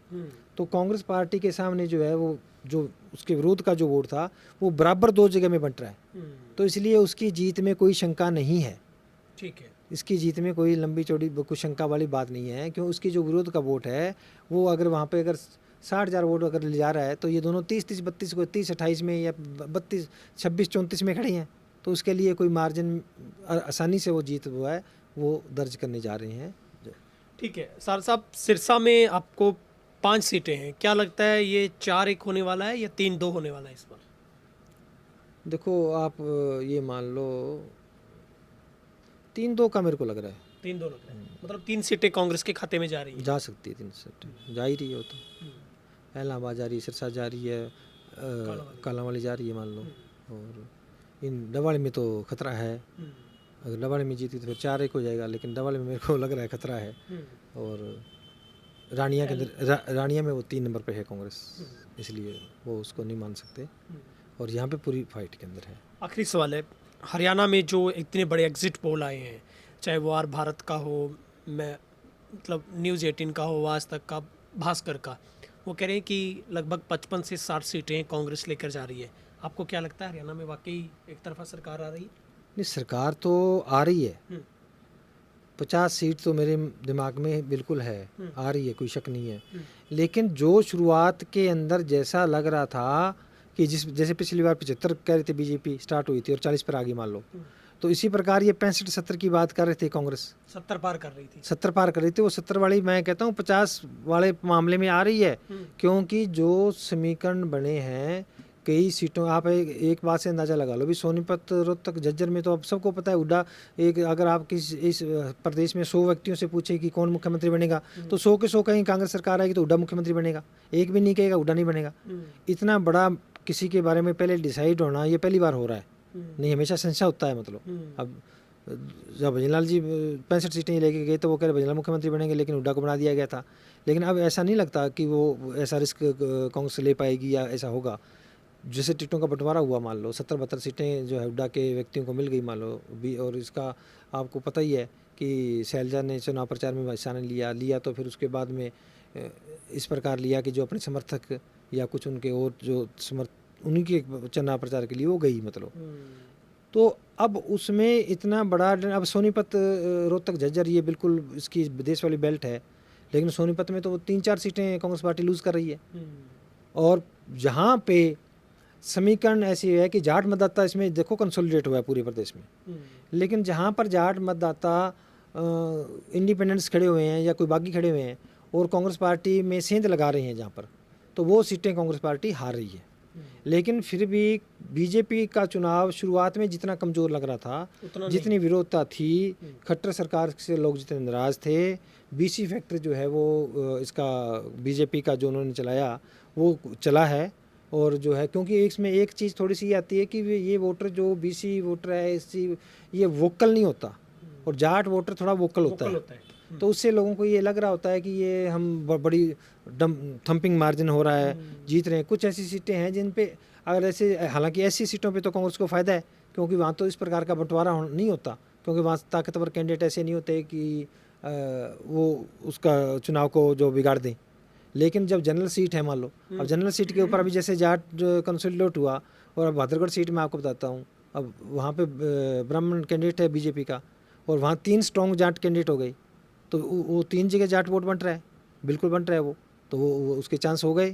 तो कांग्रेस पार्टी के सामने जो है वो जो उसके विरोध का जो वोट था वो बराबर 2 जगह में बंट रहा है। तो इसलिए उसकी जीत में कोई शंका नहीं है। ठीक है, इसकी जीत में कोई लंबी चौड़ी कोई शंका वाली बात नहीं है, क्यों उसकी जो विरोध का वोट है वो अगर वहाँ पे अगर 60,000 वोट अगर ले जा रहा है तो ये दोनों 30-32 को 30-28 में या 32-26-34 में खड़े हैं, तो उसके लिए कोई मार्जिन आसानी से वो जीत हुआ है वो दर्ज करने जा रहे हैं। ठीक है। सर साहब, सिरसा में आपको 5 सीटें हैं, क्या लगता है ये 4-1 होने वाला है या 3-2 होने वाला है इस बार? देखो आप ये मान लो 3-2 का मेरे को लग रहा है। 3-2 लग रहा है, मतलब 3 सीटें कांग्रेस के खाते में जा रही है। जा सकती है 3 सीटें, जा ही रही हो तो इलाहाबाद जा रही है, सिरसा जा रही है, कालांवाली जा रही है मान लो, और इन डवाड़ी में तो खतरा है। अगर डवाड़ी में जीती तो फिर 4-1 हो जाएगा, लेकिन डवाड़ी में मेरे को लग रहा है खतरा है। और रानिया के अंदर रानिया में वो 3 नंबर पे है कांग्रेस, इसलिए वो उसको नहीं मान सकते, और यहाँ पे पूरी फाइट के अंदर है। आखिरी सवाल है, हरियाणा में जो इतने बड़े एग्जिट पोल आए हैं, चाहे वो आर भारत का हो, मैं मतलब न्यूज़ 18 का हो, आज तक का, भास्कर का, वो कह रहे हैं कि लगभग 55 से 60 सीटें कांग्रेस लेकर जा रही है। आपको क्या लगता है हरियाणा में वाकई एक तरफा सरकार आ रही है? नहीं, सरकार तो आ रही है, 50 सीट तो मेरे दिमाग में बिल्कुल है, आ रही है, कोई शक नहीं है। लेकिन जो शुरुआत के अंदर जैसा लग रहा था कि जैसे पिछली बार 75 कह रहे थे बीजेपी स्टार्ट हुई थी और 40 पर आ गई मान लो, तो इसी प्रकार ये 65-70 की बात कर रहे थे कांग्रेस, 70 पार कर रही थी, 70 पार कर रही थी। वो 70 वाली मैं कहता हूँ 50 वाले मामले में आ रही है, क्योंकि जो समीकरण बने हैं कई सीटों, आप एक बात से अंदाज़ा लगा लो भी, सोनीपत, रोहतक, झज्जर में तो अब सबको पता है हुड्डा एक, अगर आप इस प्रदेश में 100 व्यक्तियों से पूछे कि कौन मुख्यमंत्री बनेगा तो 100 के 100 कहीं कांग्रेस सरकार आएगी तो हुड्डा मुख्यमंत्री बनेगा, एक भी नहीं कहेगा हुड्डा नहीं बनेगा। इतना बड़ा किसी के बारे में पहले डिसाइड होना ये पहली बार हो रहा है, नहीं हमेशा संशय होता है। मतलब अब जब भजनलाल जी 65 सीटें लेके गए तो वो कह रहे भजनलाल मुख्यमंत्री बनेंगे, लेकिन हुड्डा को बना दिया गया था। लेकिन अब ऐसा नहीं लगता कि वो ऐसा रिस्क कांग्रेस ले पाएगी या ऐसा होगा। जैसे टिकटों का बंटवारा हुआ मान लो, 70-72 सीटें जो है हुड्डा के व्यक्तियों को मिल गई मान लो भी, और इसका आपको पता ही है कि शैलजा ने चुनाव प्रचार में हिस्सा लिया तो फिर उसके बाद में इस प्रकार लिया कि जो अपने समर्थक या कुछ उनके और जो उन्हीं के चुनाव प्रचार के लिए वो गई मतलब। तो अब उसमें इतना बड़ा, अब सोनीपत, रोहतक, झज्जर ये बिल्कुल इसकी विदेश वाली बेल्ट है, लेकिन सोनीपत में तो वो 3-4 सीटें कांग्रेस पार्टी लूज़ कर रही है। और जहाँ पे समीकरण ऐसी है कि जाट मतदाता इसमें देखो कंसोलिडेट हुआ है पूरे प्रदेश में, लेकिन जहाँ पर जाट मतदाता इंडिपेंडेंट्स खड़े हुए हैं या कोई बागी खड़े हुए हैं और कांग्रेस पार्टी में सेंध लगा रहे हैं जहाँ पर, तो वो सीटें कांग्रेस पार्टी हार रही है। लेकिन फिर भी बीजेपी का चुनाव शुरुआत में जितना कमज़ोर लग रहा था, जितनी विरोधता थी, खट्टर सरकार से लोग जितने नाराज़ थे, बीसी फैक्टर जो है वो इसका बीजेपी का जो उन्होंने चलाया वो चला है। और जो है क्योंकि इसमें एक चीज़ थोड़ी सी आती है कि ये वोटर जो बीसी वोटर है एससी, ये वोकल नहीं होता, और जाट वोटर थोड़ा वोकल होता है। तो उससे लोगों को ये लग रहा होता है कि ये हम बड़ी थंपिंग मार्जिन हो रहा है, जीत रहे हैं। कुछ ऐसी सीटें हैं जिन पे अगर ऐसे, हालांकि ऐसी सीटों पे तो कांग्रेस को फ़ायदा है क्योंकि वहाँ तो इस प्रकार का बंटवारा नहीं होता, क्योंकि वहाँ ताकतवर कैंडिडेट ऐसे नहीं होते कि वो उसका चुनाव को जो बिगाड़ दें। लेकिन जब जनरल सीट है मान लो, अब जनरल सीट के ऊपर अभी जैसे जाट कंसोलिडेट हुआ, और अब भद्रगढ़ सीट में आपको बताता हूँ, अब वहाँ पे ब्राह्मण कैंडिडेट है बीजेपी का, और वहाँ 3 स्ट्रॉन्ग जाट कैंडिडेट हो गई, तो वो 3 जगह जाट वोट बंट रहा है, बिल्कुल बंट रहा है वो, तो वो उसके चांस हो गए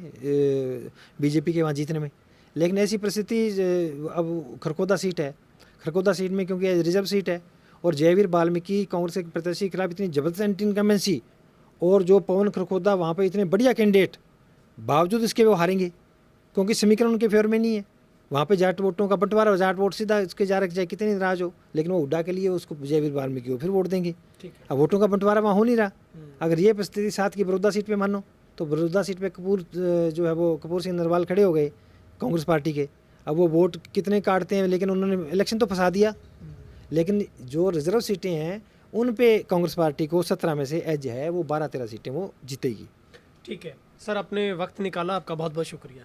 बीजेपी के वहाँ जीतने में। लेकिन ऐसी परिस्थिति, अब खरखोदा सीट है, खरखोदा सीट में क्योंकि रिजर्व सीट है और जयवीर वाल्मीकि कांग्रेस के प्रत्याशी के खिलाफ इतनी जबरदस्त एंटी इनकम्बेंसी, और जो पवन खरखोदा वहाँ पे इतने बढ़िया कैंडिडेट, बावजूद इसके वो हारेंगे क्योंकि समीकरण उनके फेवर में नहीं है। वहाँ पे जाट वोटों का बंटवारा हो, जाट वोट सीधा इसके जा रहे चाहे कितने नाराज हो, लेकिन वो हुड्डा के लिए उसको जयवीर वाल्मीकि को फिर वोट देंगे। अब वोटों का बंटवारा वहाँ हो नहीं रहा। अगर ये परिस्थिति साथ की बड़ौदा सीट पे मानो तो बड़ौदा सीट पे कपूर जो है वो कपूर सिंह नरवाल खड़े हो गए कांग्रेस पार्टी के। अब वो वोट कितने काटते हैं, लेकिन उन्होंने इलेक्शन तो फंसा दिया। लेकिन जो रिजर्व सीटें हैं उन पे कांग्रेस पार्टी को 17 में से एज है, वो 12-13 सीटें वो जीतेगी। ठीक है सर, आपने वक्त निकाला, आपका बहुत बहुत शुक्रिया।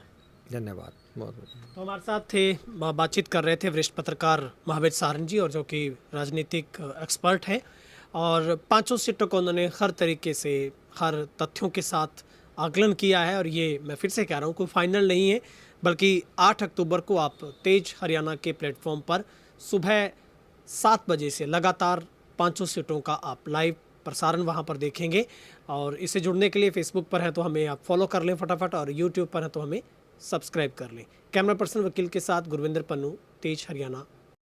धन्यवाद, बहुत बहुत। तो हमारे साथ थे, बातचीत कर रहे थे वरिष्ठ पत्रकार महावीर सारंग जी, और जो कि राजनीतिक एक्सपर्ट हैं, और 5 सीटों को उन्होंने हर तरीके से हर तथ्यों के साथ आकलन किया है। और ये मैं फिर से कह रहा हूँ, कोई फाइनल नहीं है, बल्कि 8 अक्टूबर को आप तेज हरियाणा के प्लेटफॉर्म पर सुबह 7 बजे से लगातार 5 सीटों का आप लाइव प्रसारण वहाँ पर देखेंगे। और इससे जुड़ने के लिए फेसबुक पर है तो हमें आप फॉलो कर लें फटाफट, और यूट्यूब पर है तो हमें सब्सक्राइब कर लें। कैमरा पर्सन वकील के साथ गुरविंदर पन्नू, तेज हरियाणा।